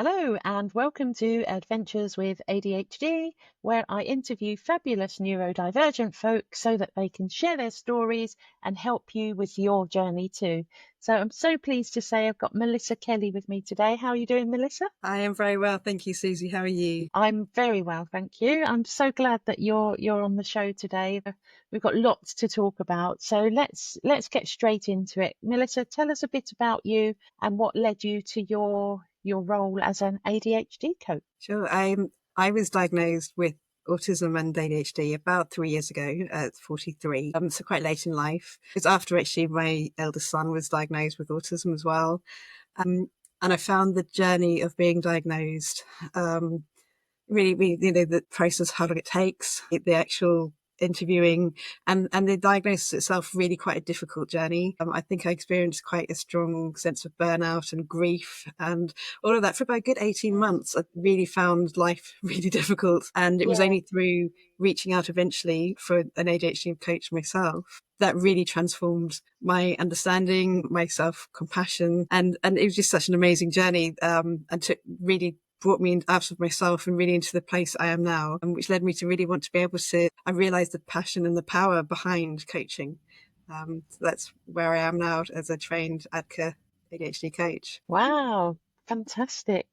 Hello, and welcome to Adventures with ADHD, where I interview fabulous neurodivergent folk so that they can share their stories and help you with your journey too. So I'm so pleased to say I've got Melissa Kelly with me today. How are you doing, Melissa? I am very well, thank you, Susie. How are you? I'm very well, thank you. I'm so glad that you're on the show today. We've got lots to talk about, so let's get straight into it. Melissa, tell us a bit about you and what led you to your role as an ADHD coach. Sure. I was diagnosed with autism and ADHD about 3 years ago at 43, so quite late in life. It's after actually my eldest son was diagnosed with autism as well. And I found the journey of being diagnosed really, the process, how long it takes, the actual interviewing and the diagnosis itself, really quite a difficult journey. I think I experienced quite a strong sense of burnout and grief and all of that for about a good 18 months. I really found life really difficult. And it was Yeah. only through reaching out eventually for an ADHD coach myself that really transformed my understanding, my self-compassion. And it was just such an amazing journey, and really brought me out of myself and really into the place I am now, and which led me to really want to be able to, I realized the passion and the power behind coaching. So that's where I am now as a trained ADCA ADHD coach. Wow, fantastic.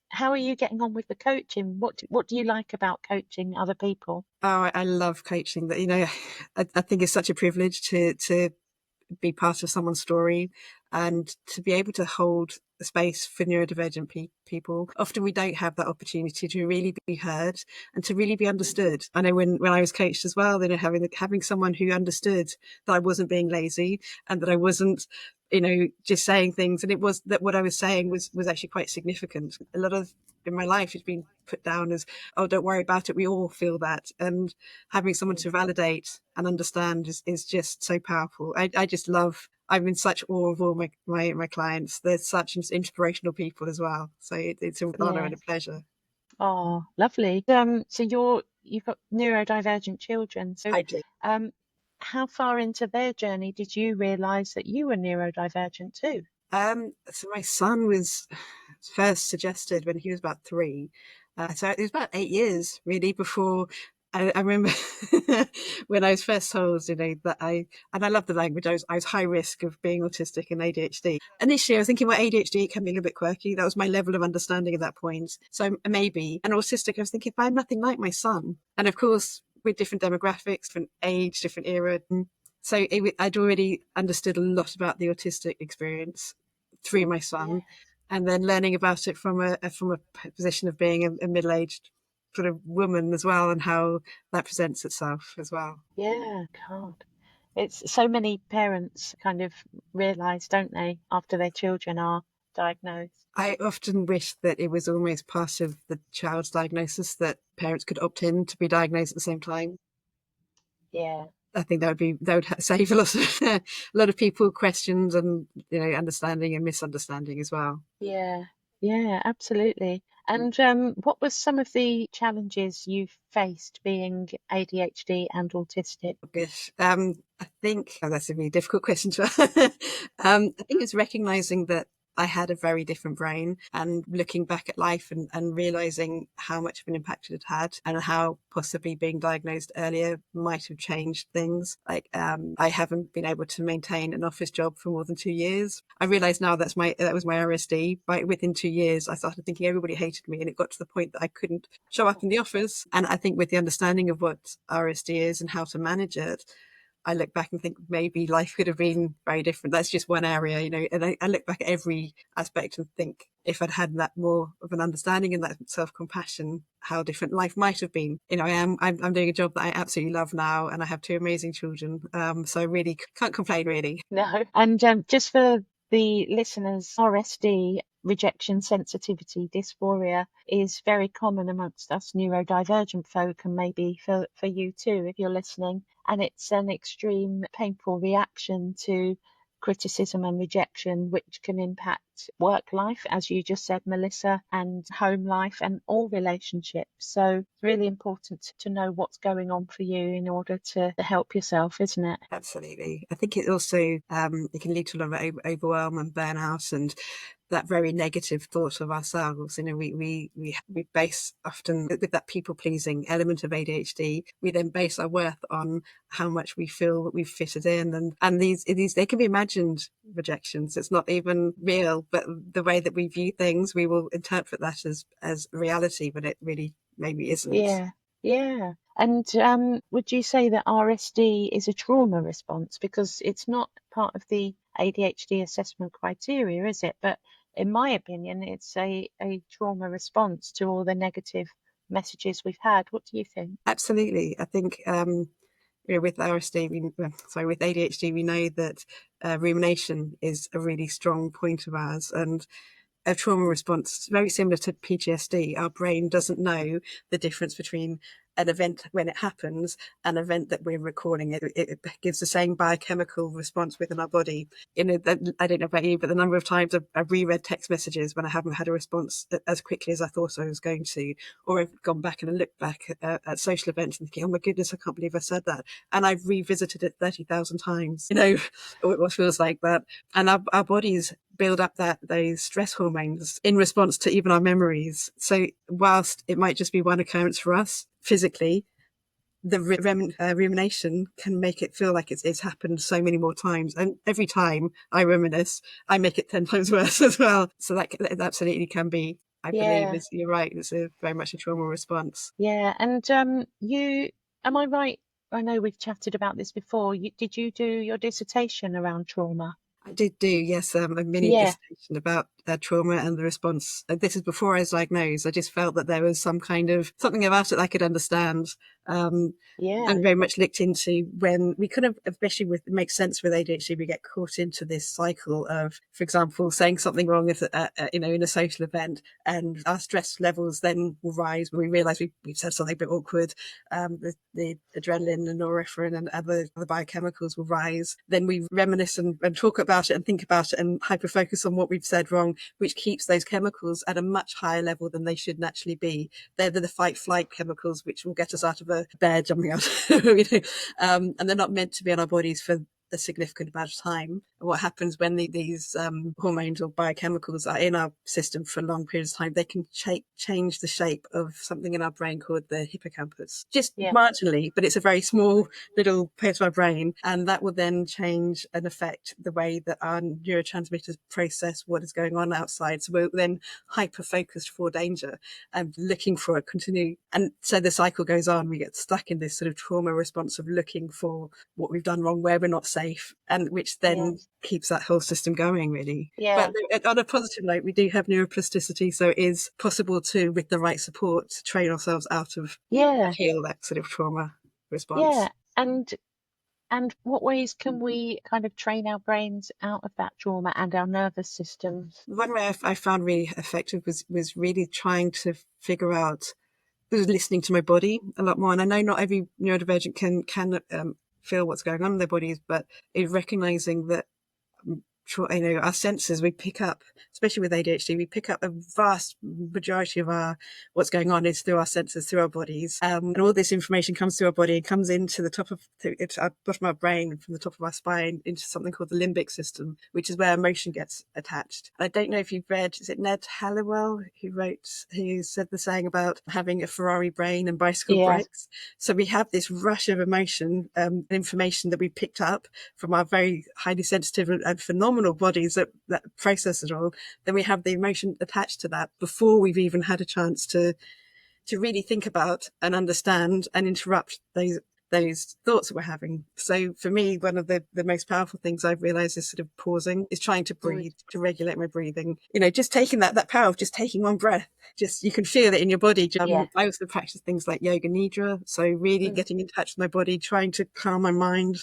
How are you getting on with the coaching? What do you like about coaching other people? Oh, I love coaching. That, I think it's such a privilege to be part of someone's story and to be able to hold a space for neurodivergent people. Often we don't have that opportunity to really be heard and to really be understood. I know when I was coached as well, having someone who understood that I wasn't being lazy and that I wasn't, just saying things, and it was that what I was saying was actually quite significant. A lot of in my life it's been put down as, oh, don't worry about it, we all feel that. And having someone to validate and understand is just so powerful. I just love, I'm in such awe of all my clients. They're such inspirational people as well. So it's an honor Yeah. and a pleasure. Oh, lovely. So you've got neurodivergent children. So, I do. um, how far into their journey did you realize that you were neurodivergent too? So my son was first suggested when he was about 3. So it was about 8 years really before I remember when I was first told, that and I love the language. I was high risk of being autistic and ADHD. Initially, I was thinking, well, ADHD can be a little bit quirky. That was my level of understanding at that point. So maybe, and autistic, I was thinking, but I'm nothing like my son. And of course, with different demographics, different age, different era. So I'd already understood a lot about the autistic experience through my son, and then learning about it from a position of being a middle-aged sort of woman as well, and how that presents itself as well. Yeah, God. It's so many parents kind of realize, don't they, after their children are diagnosed. I often wish that it was almost part of the child's diagnosis that parents could opt in to be diagnosed at the same time. Yeah. I think that would save a lot of a lot of people questions and understanding and misunderstanding as well. Yeah, yeah, absolutely. And what was some of the challenges you've faced being ADHD and autistic? Gosh, I think that's a really difficult question to ask. I think it's recognizing that I had a very different brain, and looking back at life and realizing how much of an impact it had and how possibly being diagnosed earlier might have changed things. Like, I haven't been able to maintain an office job for more than 2 years. I realize now that was my RSD. But within 2 years, I started thinking everybody hated me, and it got to the point that I couldn't show up in the office. And I think with the understanding of what RSD is and how to manage it, I look back and think maybe life could have been very different. That's just one area, and I look back at every aspect and think if I'd had that more of an understanding and that self-compassion, how different life might have been. I'm doing a job that I absolutely love now, and I have 2 amazing children. So I really can't complain, really. No. And just for the listeners, RSD, rejection sensitivity dysphoria, is very common amongst us neurodivergent folk, and maybe for you too, if you're listening. And it's an extreme, painful reaction to criticism and rejection, which can impact work life, as you just said, Melissa, and home life and all relationships. So it's really important to know what's going on for you in order to help yourself, isn't it? Absolutely. I think it also it can lead to a lot of overwhelm and burnout, and that very negative thought of ourselves. You know, we base often with that people pleasing element of ADHD. We then base our worth on how much we feel that we've fitted in, and these they can be imagined rejections. It's not even real, but the way that we view things, we will interpret that as reality, but it really maybe isn't. Yeah, yeah. And would you say that RSD is a trauma response? Because it's not part of the ADHD assessment criteria, is it? But in my opinion, it's a trauma response to all the negative messages we've had. What do you think? Absolutely. I think with RSD, with ADHD, we know that rumination is a really strong point of ours, and a trauma response, very similar to PTSD. Our brain doesn't know the difference between an event when it happens and an event that we're recalling. It gives the same biochemical response within our body. You know, I don't know about you, but the number of times I've reread text messages when I haven't had a response as quickly as I thought I was going to, or I've gone back and looked back at social events and thinking, oh my goodness, I can't believe I said that. And I've revisited it 30,000 times, you know, what feels like that. And our bodies build up those stress hormones in response to even our memories. So whilst it might just be one occurrence for us physically, the rumination can make it feel like it's happened so many more times. And every time I reminisce, I make it 10 times worse as well. So that absolutely can be, I believe, Yeah, you're right, it's very much a trauma response. yeah. And am I right? I know we've chatted about this before. Did you do your dissertation around trauma? I did do, yes, a mini Yeah, dissertation about trauma and the response. This is before I was diagnosed. I just felt that there was something about it I could understand, um, yeah, and very much looked into when we could have, especially with, it makes sense with ADHD, we get caught into this cycle of, for example, saying something wrong in a social event, and our stress levels then will rise when we realise we've said something a bit awkward. The adrenaline and norepinephrine and other biochemicals will rise. Then we reminisce and talk about it and think about it and hyper focus on what we've said wrong, which keeps those chemicals at a much higher level than they should naturally be. They're the fight flight chemicals which will get us out of a bed, jumping out, and they're not meant to be on our bodies for a significant amount of time. What happens when these hormones or biochemicals are in our system for long periods of time, they can change the shape of something in our brain called the hippocampus, just yeah, marginally, but it's a very small little part of our brain, and that will then change and affect the way that our neurotransmitters process what is going on outside. So we're then hyper focused for danger and looking for it continue, and so the cycle goes on. We get stuck in this sort of trauma response of looking for what we've done wrong, where we're not safe, and which then yes, keeps that whole system going, really. But yeah, on a positive note, we do have neuroplasticity, so it is possible to, with the right support, to train ourselves out of and yeah, heal that sort of trauma yeah. response. And what ways can we kind of train our brains out of that trauma and our nervous systems? One way I found really effective was really trying to figure out, was listening to my body a lot more. And I know not every neurodivergent can feel what's going on in their bodies, but recognizing that our senses, we pick up, especially with ADHD, we pick up a vast majority of our what's going on is through our senses, through our bodies, and all this information comes through our body and comes into the it's our bottom of our brain, from the top of our spine into something called the limbic system, which is where emotion gets attached. I don't know if you've read, is it Ned Hallowell who said the saying about having a Ferrari brain and bicycle Yeah, brakes? So we have this rush of emotion, information that we picked up from our very highly sensitive and phenomenal bodies that process it all. Then we have the emotion attached to that before we've even had a chance to really think about and understand and interrupt those thoughts that we're having. So for me, one of the most powerful things I've realized is sort of pausing, is trying to good. breathe, to regulate my breathing. You know, just taking that power of just taking one breath. Just, you can feel it in your body. Yeah, I also practice things like yoga nidra. So really mm, getting in touch with my body, trying to calm my mind,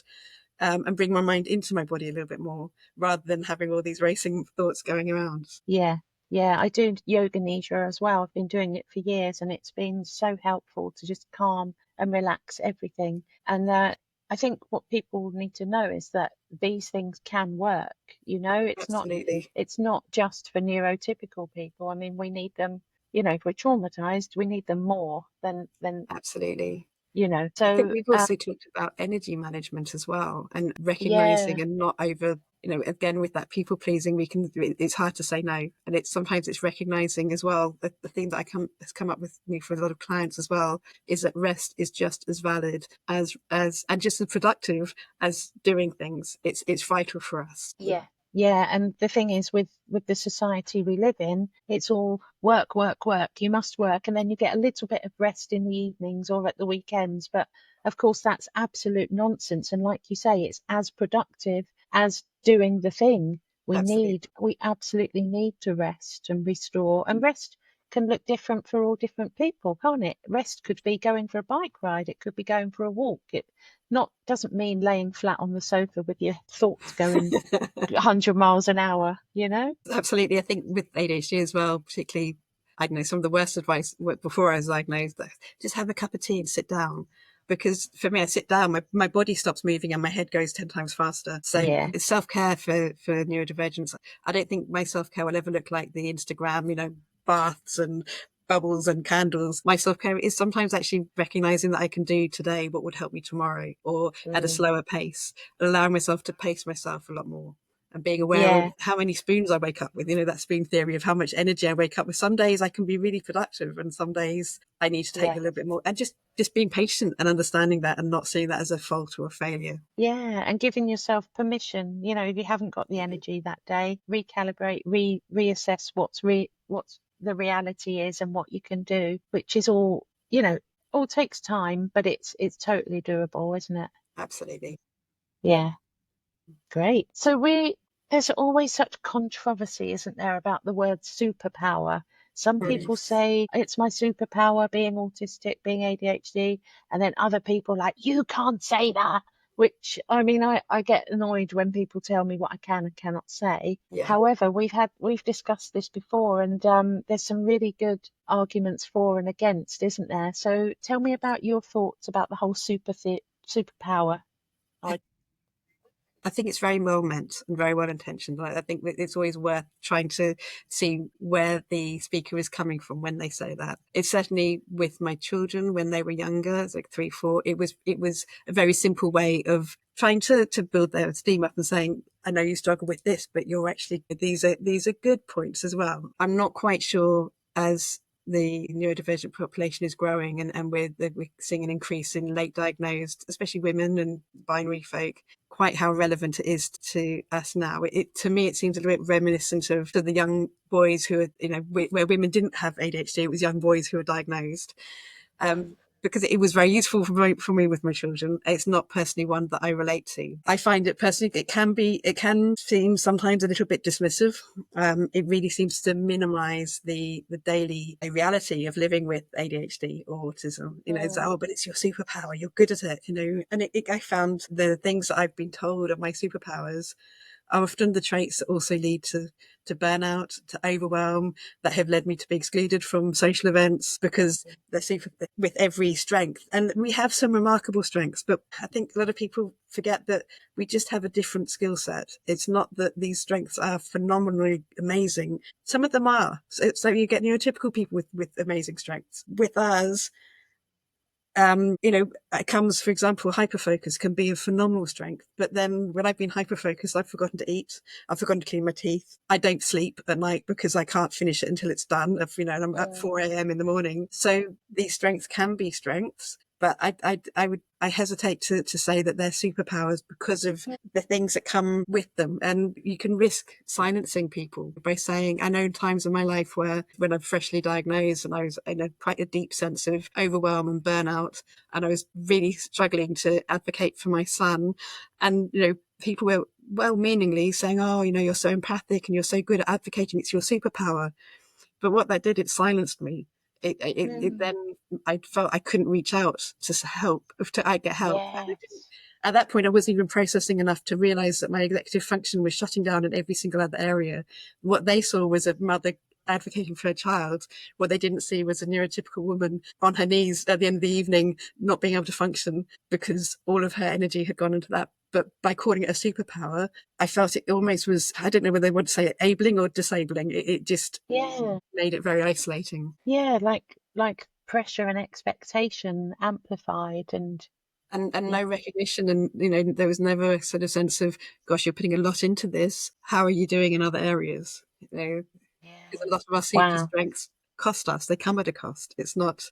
and bring my mind into my body a little bit more, rather than having all these racing thoughts going around. yeah, yeah. I do yoga nidra as well. I've been doing it for years, and it's been so helpful to just calm and relax everything. And I think what people need to know is that these things can work. You know, Absolutely. it's not just for neurotypical people. I mean, we need them. You know, if we're traumatized, we need them more than Absolutely. I think So we've also talked about energy management as well, and yeah, recognizing and not over again, with that people pleasing, it's hard to say no. And sometimes it's recognizing as well that the thing that has come up with me for a lot of clients as well is that rest is just as valid as and just as productive as doing things. It's vital for us. Yeah. Yeah, and the thing is, with the society we live in, it's all work, work, work. You must work, and then you get a little bit of rest in the evenings or at the weekends. But of course, that's absolute nonsense. And like you say, it's as productive as doing the thing. Absolutely. We absolutely need to rest and restore. And rest can look different for all different people, can't it? Rest could be going for a bike ride. It could be going for a walk. It not doesn't mean laying flat on the sofa with your thoughts going 100 miles an hour, you know? Absolutely. I think with ADHD as well, particularly, I don't know, some of the worst advice before I was diagnosed, just have a cup of tea and sit down. Because for me, I sit down, my body stops moving and my head goes 10 times faster. So Yeah. it's self-care for neurodivergence. I don't think my self-care will ever look like the Instagram, baths and bubbles and candles. My self-care is sometimes actually recognizing that I can do today what would help me tomorrow, or at a Mm. slower pace, allowing myself to pace myself a lot more. And being aware of Yeah. how many spoons I wake up with, that spoon theory of how much energy I wake up with. Some days I can be really productive and some days I need to take a Yeah. little bit more, and just being patient and understanding that and not seeing that as a fault or a failure. Yeah. And giving yourself permission, if you haven't got the energy that day, recalibrate, reassess what's the reality is and what you can do, which is all takes time, but it's totally doable, isn't it? Absolutely. Yeah. Great. So there's always such controversy, isn't there, about the word superpower? Some people say it's my superpower being autistic, being ADHD, and then other people like, you can't say that, which I mean, I get annoyed when people tell me what I can and cannot say. Yeah. However, we've discussed this before, and there's some really good arguments for and against, isn't there? So tell me about your thoughts about the whole superpower. I think it's very well meant and very well intentioned. I think it's always worth trying to see where the speaker is coming from when they say that. It's certainly with my children when they were younger, it's like 3, 4. It was a very simple way of trying to build their esteem up and saying, I know you struggle with this, but you're actually, these are good points as well. I'm not quite sure, as the neurodivergent population is growing and we're seeing an increase in late diagnosed, especially women and binary folk, quite how relevant it is to us now. To me, it seems a little bit reminiscent of the young boys who are, where women didn't have ADHD, it was young boys who were diagnosed. Because it was very useful for me with my children. It's not personally one that I relate to. I find it personally, it can seem sometimes a little bit dismissive. It really seems to minimize the daily reality of living with ADHD or autism. It's, oh, but it's your superpower. You're good at it, and I found the things that I've been told are my superpowers are often the traits that also lead to burnout, to overwhelm, that have led me to be excluded from social events because they're super with every strength. And we have some remarkable strengths, but I think a lot of people forget that we just have a different skill set. It's not that these strengths are phenomenally amazing. Some of them are. So you get neurotypical people with amazing strengths. With us, it comes, for example, hyperfocus can be a phenomenal strength. But then when I've been hyperfocused, I've forgotten to eat. I've forgotten to clean my teeth. I don't sleep at night because I can't finish it until it's done. And I'm at 4 a.m. in the morning. So these strengths can be strengths. But I hesitate to say that they're superpowers because of the things that come with them. And you can risk silencing people by saying, I know times in my life where when I'm freshly diagnosed and I was in quite a deep sense of overwhelm and burnout, and I was really struggling to advocate for my son. And, people were well-meaningly saying, oh, you're so empathic and you're so good at advocating. It's your superpower. But what that did, it silenced me. It then I felt I couldn't reach out to help, to get help. Yes. At that point, I wasn't even processing enough to realize that my executive function was shutting down in every single other area. What they saw was a mother advocating for her child. What they didn't see was a neurotypical woman on her knees at the end of the evening, not being able to function because all of her energy had gone into that. But by calling it a superpower, I felt it almost was, I don't know whether they want to say enabling or disabling. It just Yeah. made it very isolating. Yeah, like pressure and expectation amplified and and Yeah. no recognition. And, there was never a sort of sense of, gosh, you're putting a lot into this. How are you doing in other areas? Because a Yeah. lot of our super Wow. strengths cost us. They come at a cost. It's not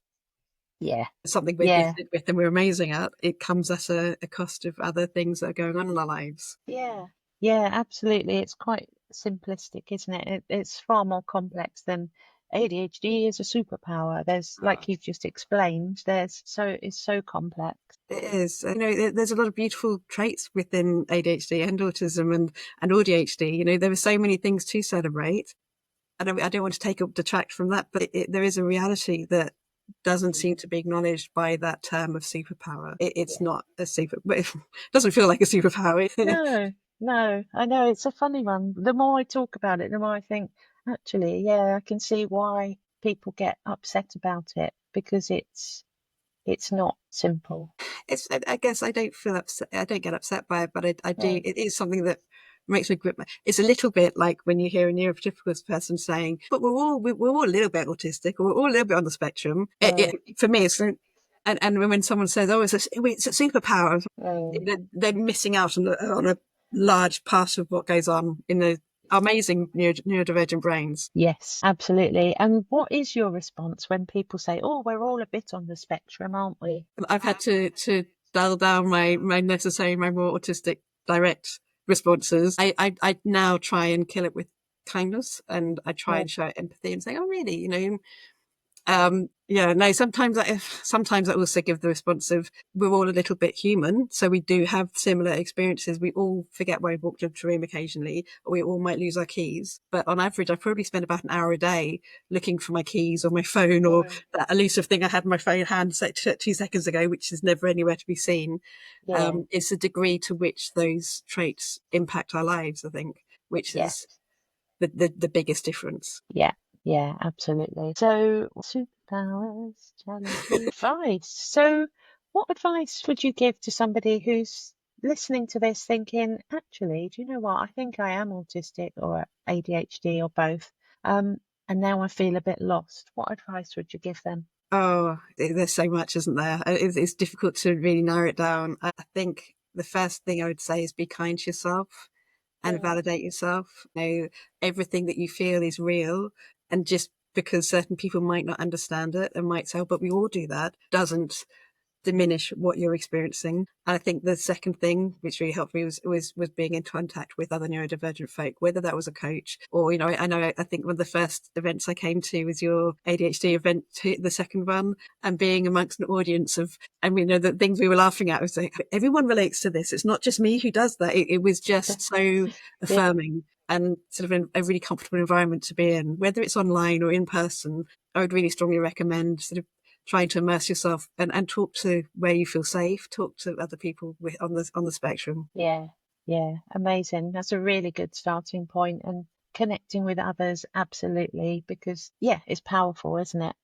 Yeah. something we're Yeah. gifted with and we're amazing at. It comes at a cost of other things that are going on in our lives. Yeah. Yeah, absolutely. It's quite simplistic, isn't it? It's far more complex than ADHD is a superpower. There's, like you've just explained, it's so complex. It is. There's a lot of beautiful traits within ADHD and autism and ADHD. There are so many things to celebrate. I don't want to detract from that, but there is a reality that doesn't seem to be acknowledged by that term of superpower. It's Yeah. not a super, it doesn't feel like a superpower. No, no, I know it's a funny one. The more I talk about it, the more I think, actually, yeah, I can see why people get upset about it because it's not simple. I guess I don't feel upset. I don't get upset by it, but I do. No. It is something that makes me grip. It's a little bit like when you hear a neurotypical person saying, "But we're all a little bit autistic, or we're all a little bit on the spectrum." Mm, For me, and when someone says, "Oh, it's a superpower," mm. they're missing out on a large part of what goes on in the amazing neurodivergent brains. Yes, absolutely. And what is your response when people say, "Oh, we're all a bit on the spectrum, aren't we?" I've had to dial down my more autistic direct responses. I now try and kill it with kindness, and I try Mm, and show empathy and say, "Oh, really? Yeah, no, sometimes I also give the response of, we're all a little bit human, so we do have similar experiences. We all forget when we've walked into a room occasionally, or we all might lose our keys. But on average, I probably spend about an hour a day looking for my keys or my phone, or mm. that elusive thing I had in my phone hand 2 seconds ago, which is never anywhere to be seen. Yeah, It's the degree to which those traits impact our lives, I think, which yeah, is the biggest difference. yeah, yeah, absolutely. So, superpowers, challenging advice. So, what advice would you give to somebody who's listening to this thinking, actually, do you know what? I think I am autistic or ADHD or both. Um, and now I feel a bit lost. What advice would you give them? Oh, there's so much, isn't there? It's difficult to really narrow it down. I think the first thing I would say is be kind to yourself and Mm, validate yourself. Everything that you feel is real. And just because certain people might not understand it and might say, "Oh, but we all do that," doesn't diminish what you're experiencing. And I think the second thing which really helped me was being in contact with other neurodivergent folk, whether that was a coach or, I think one of the first events I came to was your ADHD event, the second one, and being amongst an audience of, the things we were laughing at was like, everyone relates to this. It's not just me who does that. It was just so yeah, affirming and sort of a really comfortable environment to be in, whether it's online or in person. I would really strongly recommend sort of trying to immerse yourself and talk to where you feel safe, talk to other people on the spectrum. yeah, yeah. Amazing. That's a really good starting point. And connecting with others, absolutely, because yeah, it's powerful, isn't it?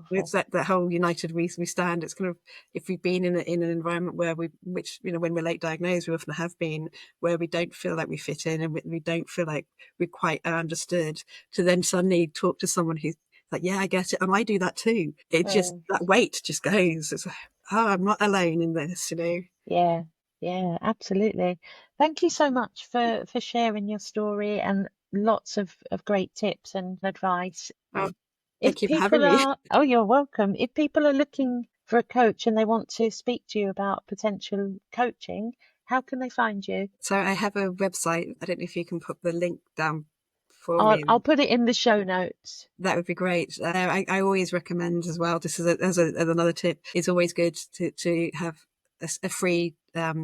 It's Powerful. that whole united we stand. It's kind of, if we've been in an environment where which when we're late diagnosed, we often have been, where we don't feel like we fit in and we don't feel like we quite are understood, to then suddenly talk to someone who's like, yeah, I get it, and I do that too. It just, Mm, that weight just goes. It's like, oh, I'm not alone in this. yeah, yeah, absolutely. Thank you so much for sharing your story and lots of great tips and advice. Oh, If thank you for having people me. are, oh, you're welcome. If people are looking for a coach and they want to speak to you about potential coaching, how can they find you? So I have a website. I don't know if you can put the link down for I'll me. put it in the show notes. That would be great. I always recommend as well, just as another tip, it's always good to have a free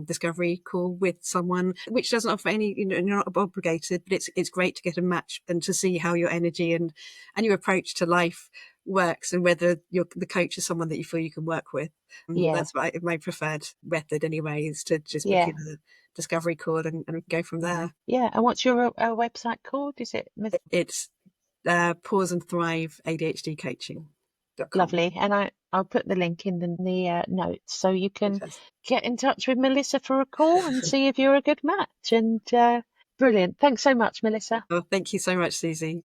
discovery call with someone, which doesn't offer any, you're not obligated, but it's great to get a match and to see how your energy and your approach to life works, and whether the coach is someone that you feel you can work with. Yeah, That's my preferred method anyway, is to just book yeah, in a discovery call and go from there. yeah. And what's your website called? Is it It's Pause and Thrive ADHD coaching.com. lovely? And I'll put the link in the notes so you can Fantastic. get in touch with Melissa for a call and see if you're a good match. And brilliant. Thanks so much, Melissa. Well, thank you so much, Susie.